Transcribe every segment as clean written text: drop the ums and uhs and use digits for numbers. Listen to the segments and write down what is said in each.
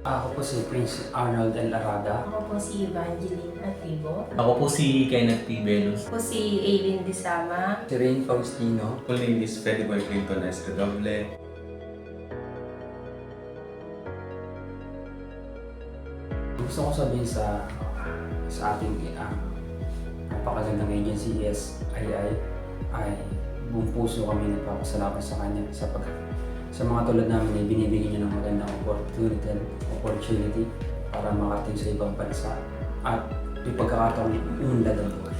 Ako po si Prince Arnold L. Arada. Ako po si Evangeline Atibo. Ako po si Kenneth P. Velos. Ako po si Aileen Disama. Si Rain Faustino. Full name is Fediboy Clinton S. Redoble. Gusto ko sabihin sa ating napakagandang agency SII ay buong puso kami nagpapasalamat sa kanya sa mga tulad namin ay binibigyan niya ng magandang opportunity para makarating sa ibang bansa at yung pagkakataong unlad ang buhay.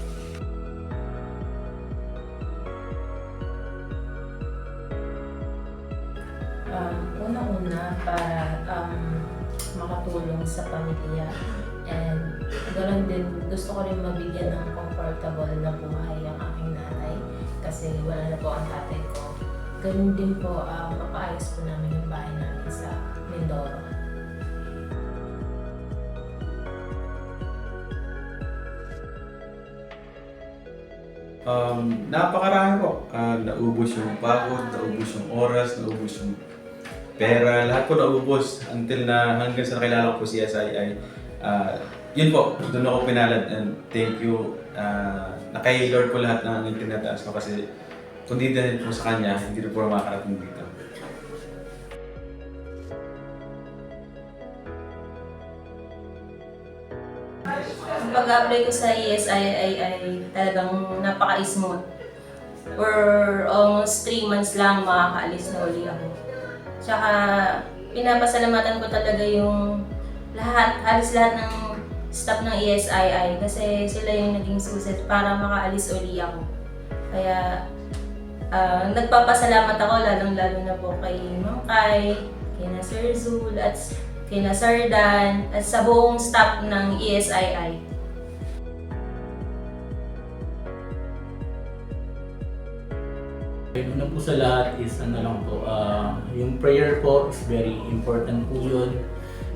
Una-una para makatulong sa pamilya, and ganoon din gusto ko rin mabigyan ng comfortable na buhay ang aking nanay kasi wala na po ang tatay ko. Ganoon din po mapaayos po namin yung bahay namin sa Mindoro. Napakarami po. Naubos yung pagod, naubos yung oras, naubos yung pera, lahat po naubos until na hanggang sa nakilala ko po si SII. Yun po, doon ako pinalad and thank you. Na kay Lord po lahat ng tinataas ko kasi kung di dahil po sa Kanya, hindi rin po makakarating dito. Pag-apply ko sa ESII ay talagang napaka-smooth. For almost 3 months lang makakaalis na uli ako. Tsaka pinapasalamatan ko talaga yung halos lahat ng staff ng ESII kasi sila yung naging susi para makaalis uli ako. Kaya nagpapasalamat ako lalong-lalo na po kay Ma'am Kai, kay na Sir Zul, at kay na Sir Dan, at sa buong staff ng ESII. Una po sa lahat is yung prayer po is very important po yun.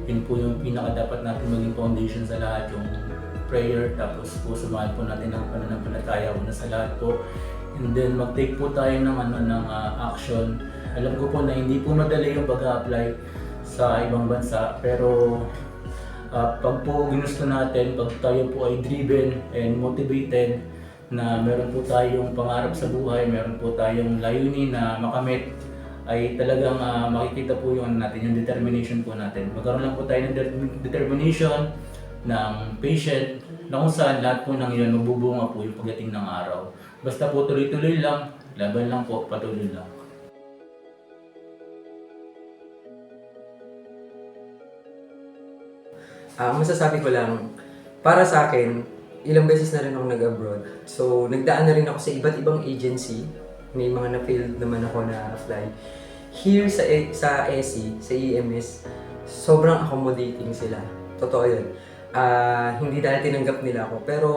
Yun po yung pinaka dapat natin maging foundation sa lahat, yung prayer. Tapos po samahan po natin ang pananampalataya una sa lahat po. And then mag-take po tayo ng action. Alam ko po na hindi po madali yung pag-apply sa ibang bansa, pero pag po ginusto natin, pag tayo po ay driven and motivated na meron po tayong pangarap sa buhay, meron po tayong layunin na makamit, ay talagang makikita po yung natin, yung determination po natin. Magkaroon lang po tayo ng determination, ng patient, na kung saan lahat po ng yun magbubunga po yung pagdating ng araw. Basta po tuloy-tuloy lang, laban lang po, patuloy lang. Masasabi ko lang, para sa akin, ilang beses na rin ako nag-abroad. So, nagdaan na rin ako sa iba't ibang agency. May mga na-failed naman ako na apply. Here sa ESI, sa EMS, sobrang accommodating sila. Totoo yun. Hindi dahil tinanggap nila ako, pero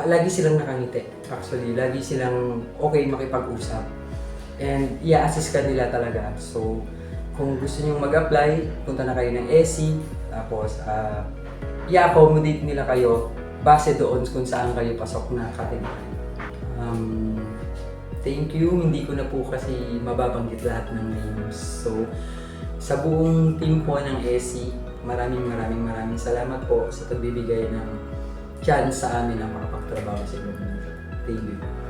lagi silang nakangiti. Actually, lagi silang okay makipag-usap. And i-assist ka nila talaga. So, kung gusto nyo mag-apply, punta na kayo ng ESI. Tapos, i-accommodate nila kayo base doon kung saan kayo pasok na category. Thank you. Hindi ko na po kasi mababanggit lahat ng names. So, sa buong team po ng ESI, maraming salamat po sa pagbibigay ng chance sa amin na makapagtrabaho sa inyo. Thank you.